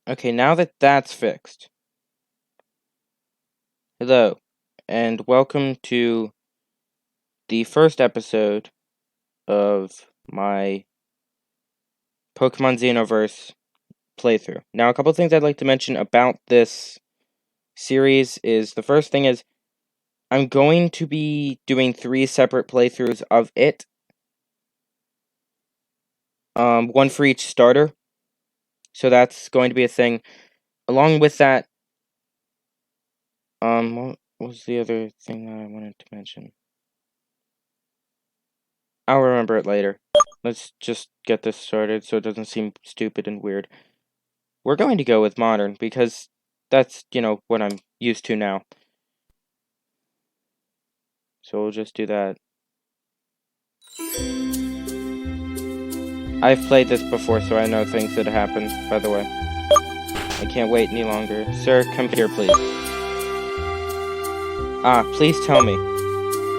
Okay, now that that's fixed. Hello, and welcome to the first episode of my Pokemon Xenoverse playthrough. Now, a couple things I'd like to mention about this series is, the first thing is, I'm going to be doing 3 separate playthroughs of it. One for each starter. So that's going to be a thing. Along with that, what was the other thing that I wanted to mention? I'll remember it later. Let's just get this started so it doesn't seem stupid and weird. We're going to go with modern because that's, what I'm used to now. So we'll just do that. I've played this before, so I know things that happen, by the way. I can't wait any longer. Sir, come here, please. Please tell me.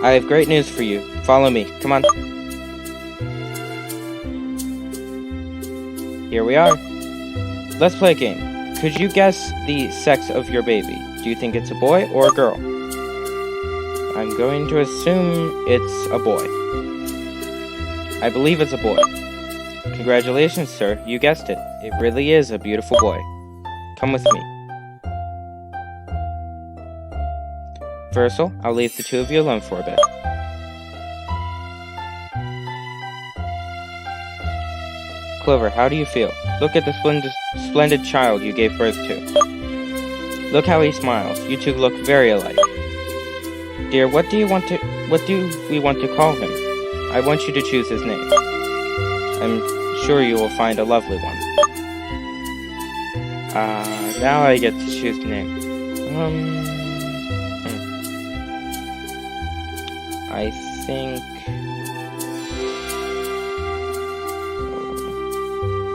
I have great news for you. Follow me. Come on. Here we are. Let's play a game. Could you guess the sex of your baby? Do you think it's a boy or a girl? I'm going to assume it's a boy. I believe it's a boy. Congratulations, sir. You guessed it. It really is a beautiful boy. Come with me. Versal, I'll leave the two of you alone for a bit. Clover, how do you feel? Look at the splendid child you gave birth to. Look how he smiles. You two look very alike. Dear, what do we want to call him? I want you to choose his name. I'm sure you will find a lovely one. Now I get to choose the name. I think...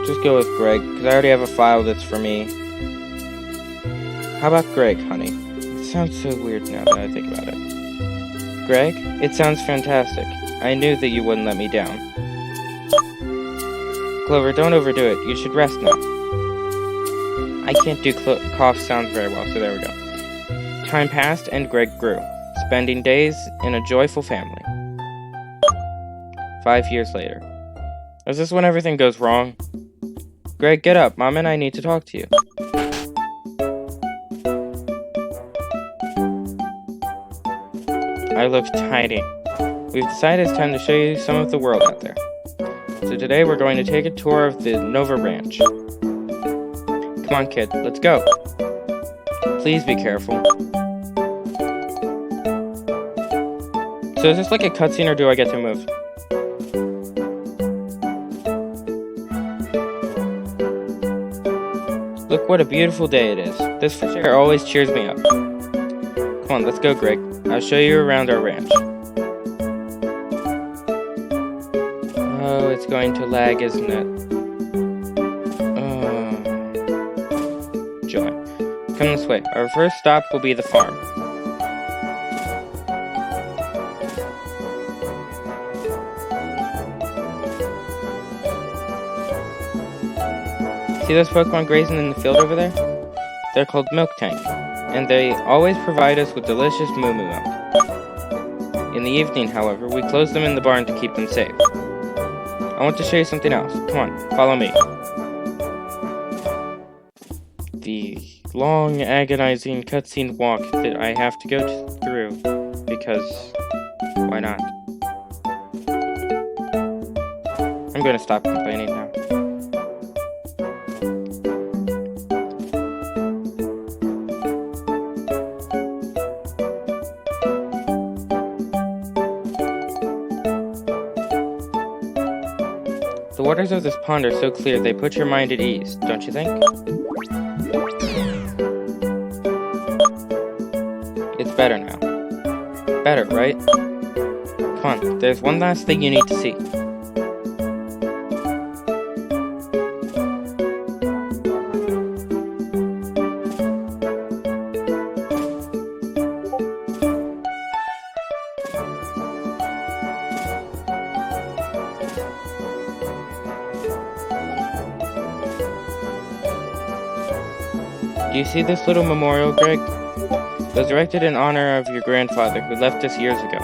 just go with Greg, because I already have a file that's for me. How about Greg, honey? It sounds so weird now that I think about it. Greg? It sounds fantastic. I knew that you wouldn't let me down. Clover, don't overdo it. You should rest now. I can't do cough sounds very well, so there we go. Time passed and Greg grew, spending days in a joyful family. 5 years later. Is this when everything goes wrong? Greg, get up. Mom and I need to talk to you. I look tiny. We've decided it's time to show you some of the world out there. So today we're going to take a tour of the Nova Ranch. Come on, kid, let's go. Please be careful. So is this like a cutscene or do I get to move? Look what a beautiful day it is. This fresh air always cheers me up. Come on, let's go, Greg. I'll show you around our ranch. Oh, it's going to lag, isn't it? Oh. Joy. Come this way. Our first stop will be the farm. See those Pokemon grazing in the field over there? They're called Milk Tank, and they always provide us with delicious moo milk. In the evening, however, we close them in the barn to keep them safe. I want to show you something else. Come on, follow me. The long, agonizing cutscene walk that I have to go through, because why not? I'm going to stop complaining now. The waters of this pond are so clear they put your mind at ease, don't you think? It's better now. Better, right? Come on, there's one last thing you need to see. you see this little memorial, Greg? It was erected in honor of your grandfather who left us years ago.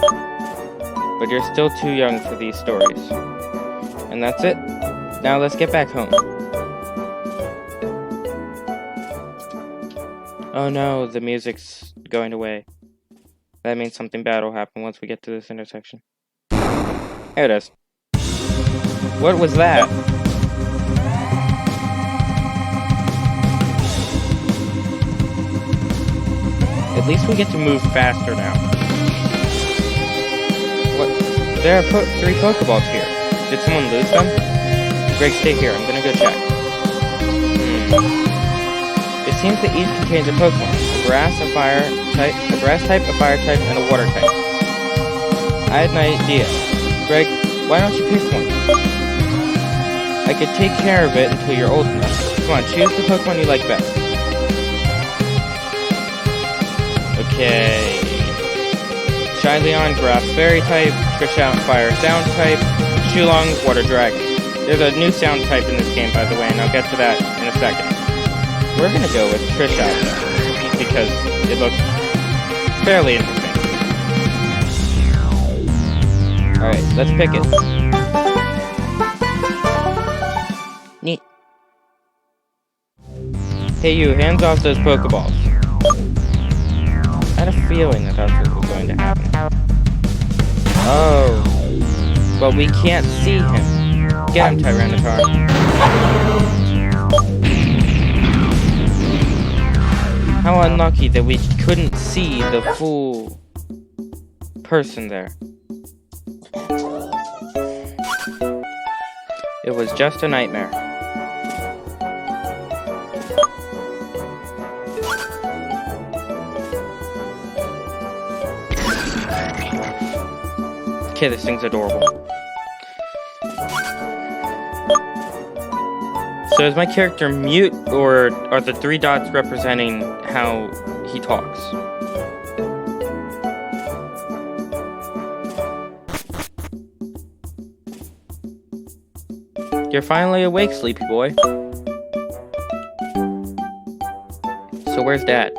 But you're still too young for these stories. And that's it. Now let's get back home. Oh no, the music's going away. That means something bad will happen once we get to this intersection. Here it is. What was that? At least we get to move faster now. What? There are 3 Pokeballs here. Did someone lose them? Greg, stay here. I'm gonna go check. It seems that each contains a Pokemon. A grass type, a fire type, and a water type. I had an idea. Greg, why don't you pick one? I could take care of it until you're old enough. Come on, choose the Pokemon you like best. Okay. Shyleon, Grass Fairy type, Trishout, Fire Sound type, Shulong, Water Dragon. There's a new sound type in this game, by the way, and I'll get to that in a second. We're gonna go with Trishout, because it looks fairly interesting. Alright, let's pick it. Neat. Hey you, hands off those Pokeballs. I had a feeling that that's what was going to happen. Oh. But we can't see him. Get him, Tyranitar. How unlucky that we couldn't see the full person there. It was just a nightmare. Okay, this thing's adorable. So is my character mute, or are the 3 dots representing how he talks? You're finally awake, sleepy boy. So where's Dad?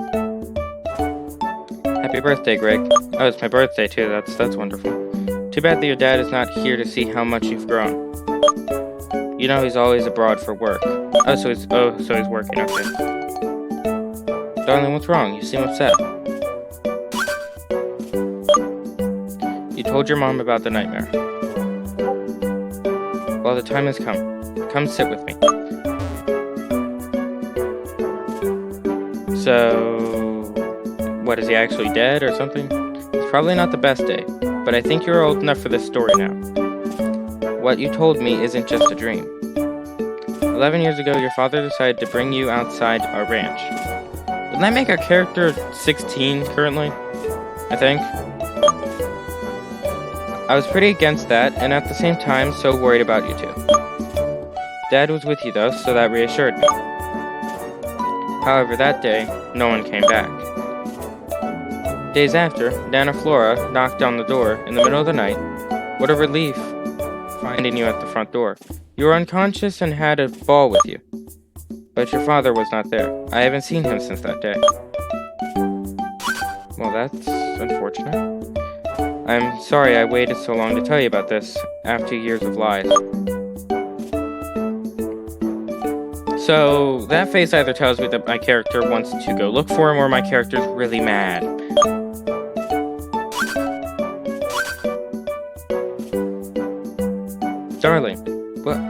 Happy birthday, Greg. Oh, it's my birthday too. That's wonderful. Too bad that your dad is not here to see how much you've grown. You know he's always abroad for work. So he's working, okay. Darling, what's wrong? You seem upset. You told your mom about the nightmare. Well, the time has come. Come sit with me. So, what, is he actually dead or something? It's probably not the best day, but I think you're old enough for this story now. What you told me isn't just a dream. 11 years ago, your father decided to bring you outside our ranch. Wouldn't that make our character 16 currently? I think. I was pretty against that, and at the same time, so worried about you two. Dad was with you though, so that reassured me. However, that day, no one came back. Days after, Nana Flora knocked on the door in the middle of the night. What a relief finding you at the front door. You were unconscious and had a ball with you. But your father was not there. I haven't seen him since that day. Well, that's unfortunate. I'm sorry I waited so long to tell you about this, after years of lies. So, that face either tells me that my character wants to go look for him, or my character's really mad. Darling,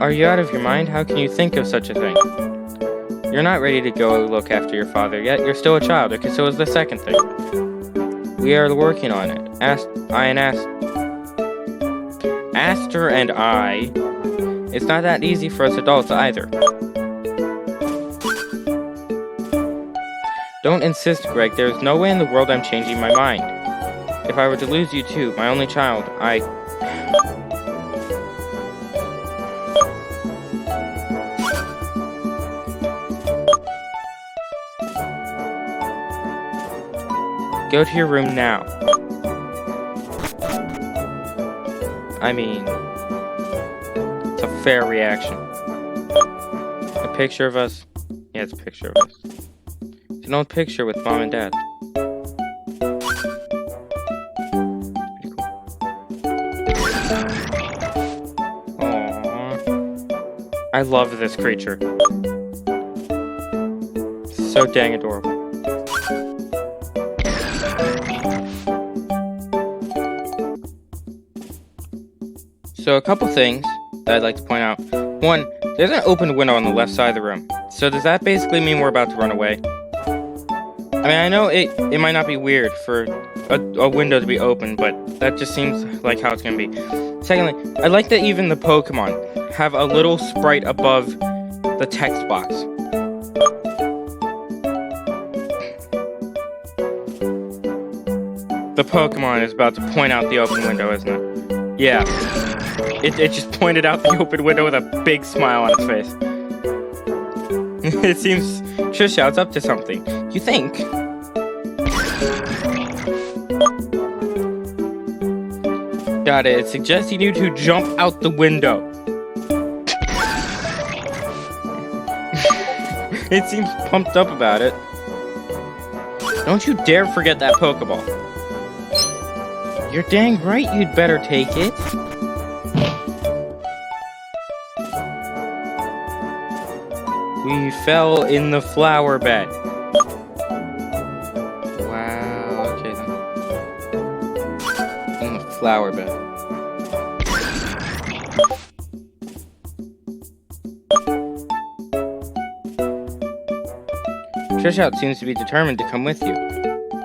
are you out of your mind? How can you think of such a thing? You're not ready to go look after your father yet. You're still a child. Okay, so is the second thing. We are working on it. Aster and I. It's not that easy for us adults either. Don't insist, Greg. There's no way in the world I'm changing my mind. If I were to lose you too, my only child, Go to your room now. I mean, it's a fair reaction. A picture of us? Yeah, it's a picture of us. an old picture with Mom and Dad. Aww. I love this creature. So dang adorable. So a couple things that I'd like to point out. One, there's an open window on the left side of the room. So does that basically mean we're about to run away? I mean, I know it might not be weird for a window to be open, but that just seems like how it's going to be. Secondly, I like that even the Pokemon have a little sprite above the text box. The Pokemon is about to point out the open window, isn't it? Yeah. It just pointed out the open window with a big smile on its face. It seems Trishout's up to something. You think? Got it. It's suggesting you to jump out the window. It seems pumped up about it. Don't you dare forget that Pokeball. You're dang right you'd better take it. We fell in the flower bed. Wow, okay then. In the flower bed. Trishout seems to be determined to come with you.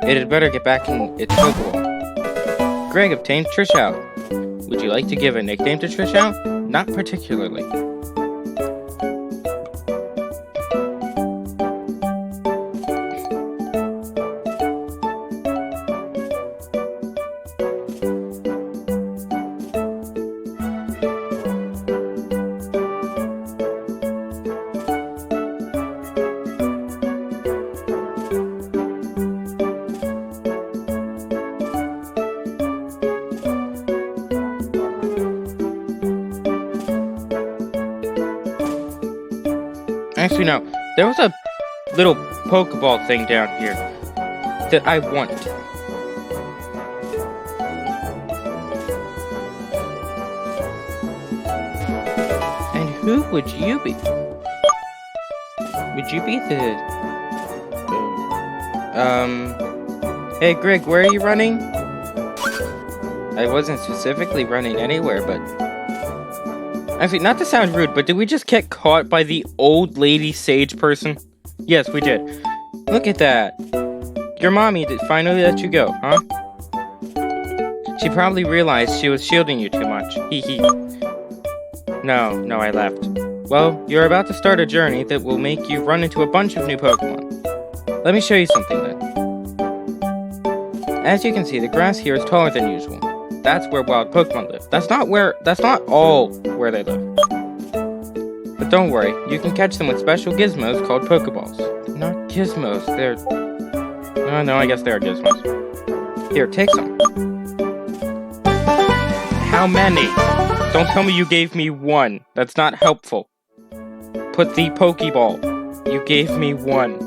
It had better get back in its Pokeball. Greg obtained Trishout. Would you like to give a nickname to Trishout? Not particularly. Actually, no. There was a little Pokeball thing down here that I want. And who would you be? Would you be the... Hey, Greg, where are you running? I wasn't specifically running anywhere, but... Actually, not to sound rude, but did we just get caught by the old lady sage person? Yes, we did. Look at that. Your mommy did finally let you go, huh? She probably realized she was shielding you too much. Hee hee. No, I left. Well, you're about to start a journey that will make you run into a bunch of new Pokemon. Let me show you something then. As you can see, the grass here is taller than usual. That's where wild Pokemon live. That's not all where they live. But don't worry, you can catch them with special gizmos called Pokeballs. They're not gizmos, they're... Oh, no, I guess they are gizmos. Here, take some. How many? Don't tell me you gave me one. That's not helpful. Put the Pokeball. You gave me one.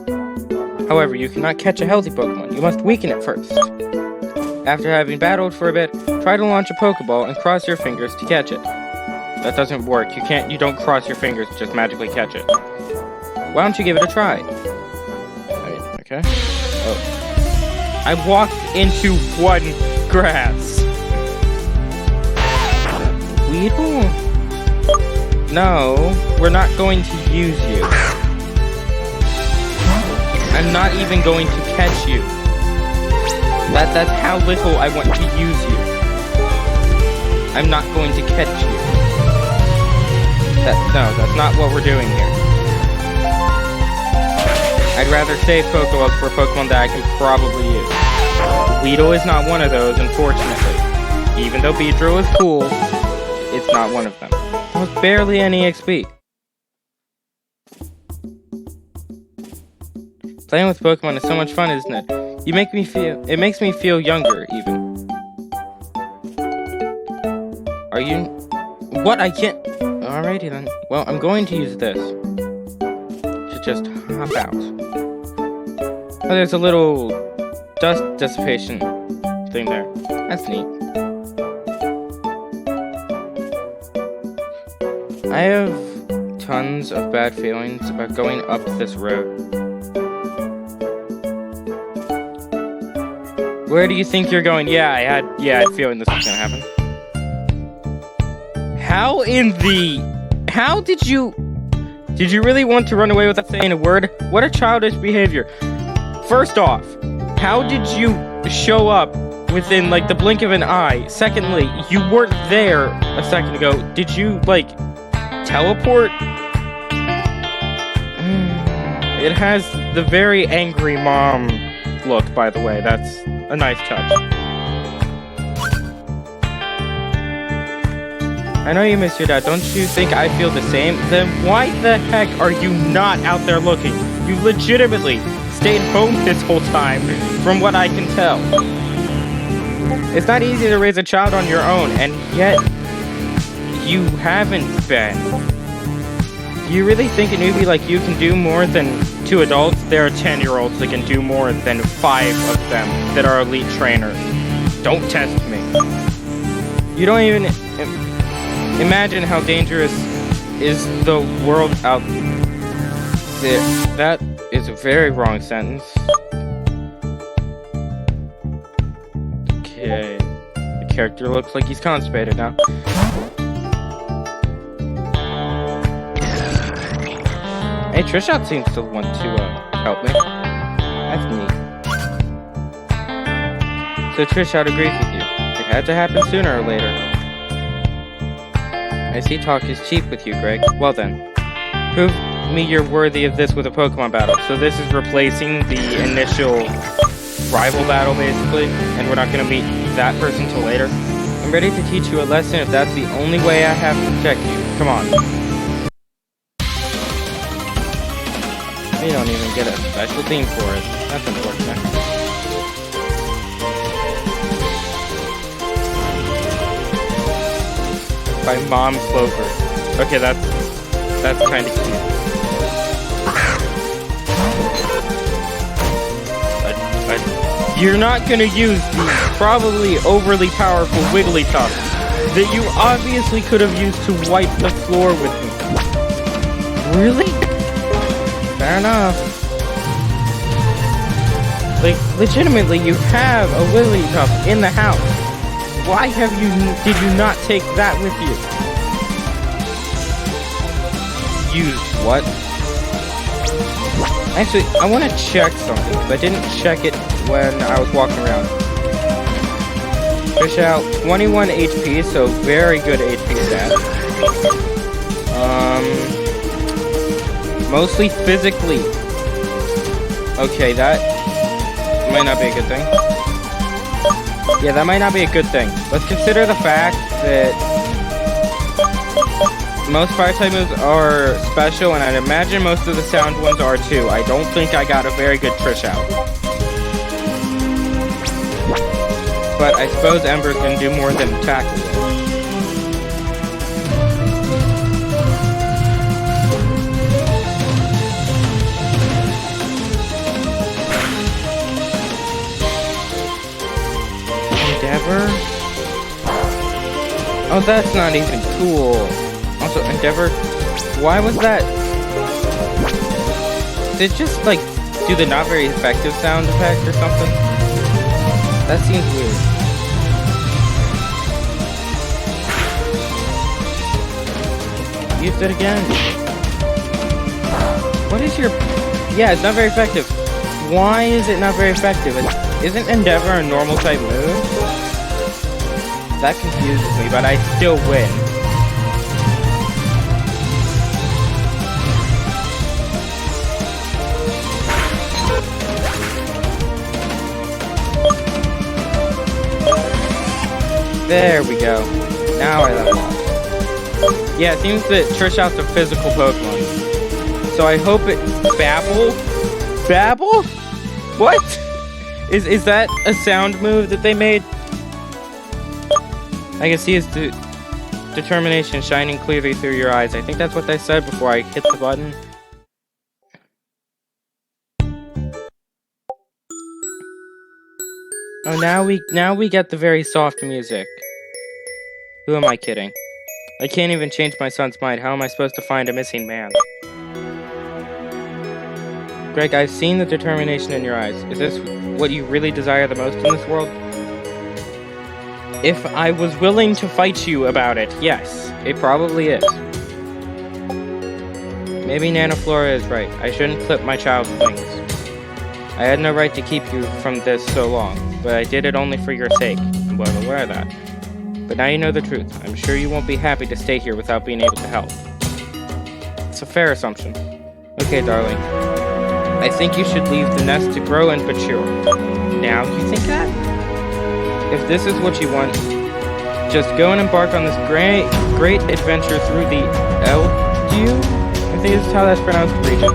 However, you cannot catch a healthy Pokemon. You must weaken it first. After having battled for a bit, try to launch a Pokeball and cross your fingers to catch it. That doesn't work. You don't cross your fingers to just magically catch it. Why don't you give it a try? Okay. Oh. I walked into one grass. Weedle? No, we're not going to use you. I'm not even going to catch you. That's how little I want to use you. I'm not going to catch you. No, that's not what we're doing here. I'd rather save Pokeballs for a Pokemon that I can probably use. Weedle is not one of those, unfortunately. Even though Beedrill is cool, it's not one of them. With barely any XP. Playing with Pokemon is so much fun, isn't it? It makes me feel younger, even. Are you... What? I can't... Alrighty then. Well, I'm going to use this. To just hop out. Oh, there's a little dust dissipation thing there. That's neat. I have tons of bad feelings about going up this road. Where do you think you're going? Yeah, I had a feeling this was gonna happen. How did you really want to run away without saying a word? What a childish behavior. First off, how did you show up within, like, the blink of an eye? Secondly, you weren't there a second ago. Did you, like, teleport? It has the very angry mom look, by the way. That's a nice touch. I know you miss your dad. Don't you think I feel the same? Then why the heck are you not out there looking? You legitimately stayed home this whole time, from what I can tell. It's not easy to raise a child on your own, and yet you haven't been. Do you really think a newbie like you can do more than 2 adults? There are 10-year-olds that can do more than 5 of them that are elite trainers. Don't test me. You don't even imagine how dangerous is the world out there. That is a very wrong sentence. Okay. The character looks like he's constipated now. Hey, Trishot seems to want to help me. That's neat. So Trishot agrees with you. It had to happen sooner or later. I see talk is cheap with you, Greg. Well then, prove me you're worthy of this with a Pokemon battle. So this is replacing the initial rival battle, basically, and we're not going to meet that person till later. I'm ready to teach you a lesson if that's the only way I have to protect you. Come on. We don't even get a special theme for it. That's unfortunate. By Mom Clover. Okay, that's kind of cute. You're not gonna use the probably overly powerful Wigglytuff that you obviously could have used to wipe the floor with me. Really? Fair enough. Like, legitimately, you have a Wigglytuff in the house. Why did you not take that with you? Used what? Actually, I want to check something, because I didn't check it when I was walking around. Fish out 21 HP, so very good HP stat. Mostly physically. Okay, that might not be a good thing. Yeah, that might not be a good thing. Let's consider the fact that most fire-type moves are special, and I'd imagine most of the sound ones are too. I don't think I got a very good Trish out. But I suppose Ember's gonna do more than tackle. Endeavor? Oh, that's not even cool. Also, Endeavor, why was that? Did it just, like, do the not very effective sound effect or something? That seems weird. Use it again. What is your... Yeah, it's not very effective. Why is it not very effective? Isn't Endeavor a normal type move? That confuses me, but I still win. There we go. Now I level up. Yeah, it seems that Trishout's a physical Pokemon. So I hope it... Babble? Babble? What? Is that a sound move that they made? I can see his determination shining clearly through your eyes. I think that's what they said before I hit the button. Oh, now we get the very soft music. Who am I kidding? I can't even change my son's mind. How am I supposed to find a missing man? Greg, I've seen the determination in your eyes. Is this what you really desire the most in this world? If I was willing to fight you about it, yes, it probably is. Maybe Nana Flora is right. I shouldn't clip my child's wings. I had no right to keep you from this so long, but I did it only for your sake. I'm well aware of that. But now you know the truth. I'm sure you won't be happy to stay here without being able to help. It's a fair assumption. Okay, darling. I think you should leave the nest to grow and mature. Now, you think that? If this is what you want, just go and embark on this great adventure through the Eldu? I think this is how that's pronounced, region.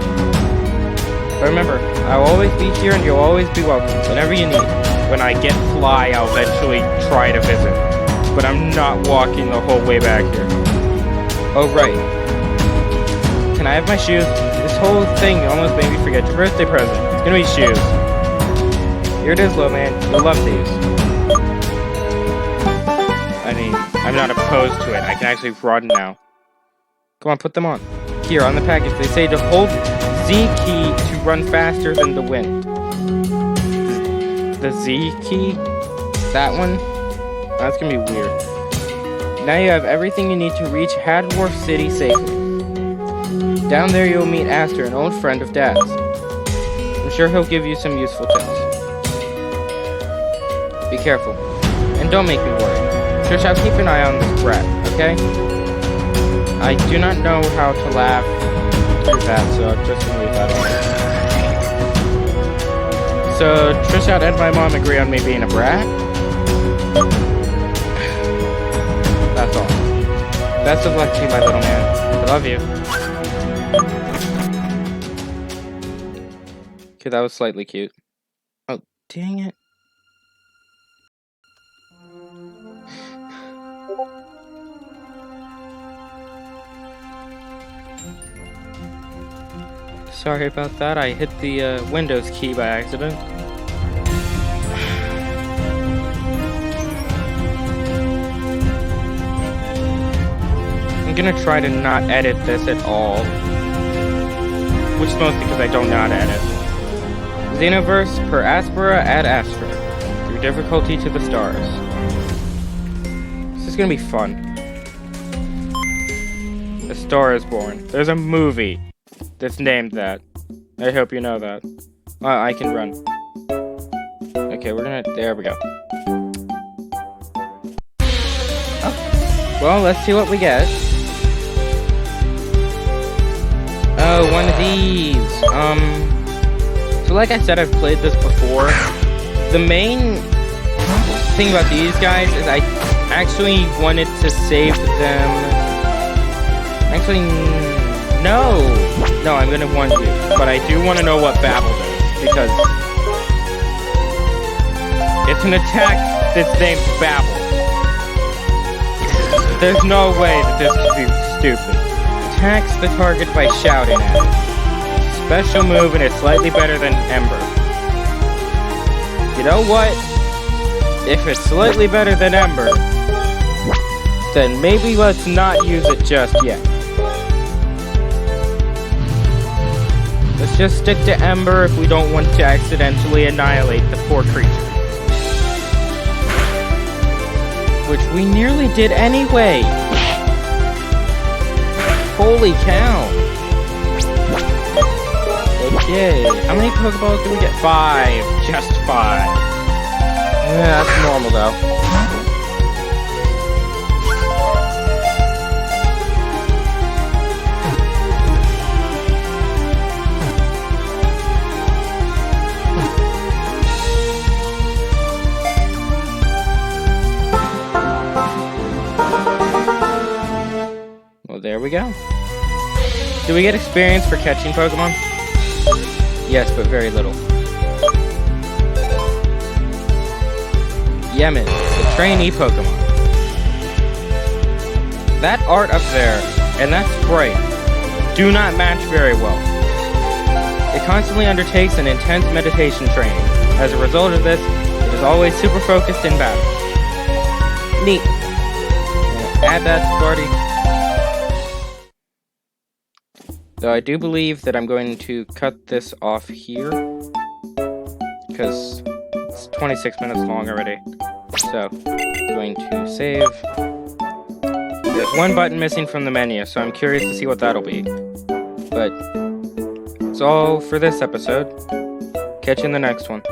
But remember, I'll always be here and you'll always be welcome, whenever you need. When I get fly, I'll eventually try to visit. But I'm not walking the whole way back here. Oh, right. Can I have my shoes? This whole thing almost made me forget your birthday present. It's gonna be shoes. Here it is, little man. You'll love these. I mean, I'm not opposed to it. I can actually run now. Come on, put them on. Here, on the package, they say to hold Z key to run faster than the wind. The Z key? That one? That's gonna be weird. Now you have everything you need to reach Hadworth City safely. Down there you'll meet Aster, an old friend of Dad's. I'm sure he'll give you some useful tips. Be careful. And don't make me worry. Trish, I'll keep an eye on this brat, okay? I do not know how to laugh through that, so I'm just gonna leave that alone. So, Trish and my mom agree on me being a brat? That's all. Best of luck to you, my little man. I love you. Okay, that was slightly cute. Oh, dang it. Sorry about that. I hit the Windows key by accident. I'm gonna try to not edit this at all. Which is mostly because I don't know how to edit. Xenoverse per Aspera ad Astra. Through difficulty to the stars. This is gonna be fun. A Star is Born. There's a movie that's named that. I hope you know that. I can run. Okay, we're gonna... There we go. Oh. Well, let's see what we get. Oh, one of these. So like I said, I've played this before. The main thing about these guys is I actually wanted to save them. Actually, no, I'm gonna want you. But I do want to know what Babel does, because it's an attack that's named Babel. There's no way that this could be stupid. Attacks the target by shouting at it. Special move and it's slightly better than Ember. You know what? If it's slightly better than Ember, then maybe let's not use it just yet. Let's just stick to Ember if we don't want to accidentally annihilate the poor creature. Which we nearly did anyway. Holy cow. Okay, how many Pokeballs do we get? 5. Just 5. Yeah, that's normal though. Well, there we go. Do we get experience for catching Pokemon? Yes, but very little. Yemen, the trainee Pokemon. That art up there, and that sprite, do not match very well. It constantly undertakes an intense meditation training. As a result of this, it is always super focused in battle. Neat. Add that to the party. Though I do believe that I'm going to cut this off here, because it's 26 minutes long already. So, I'm going to save. There's one button missing from the menu, so I'm curious to see what that'll be. But that's all for this episode. Catch you in the next one.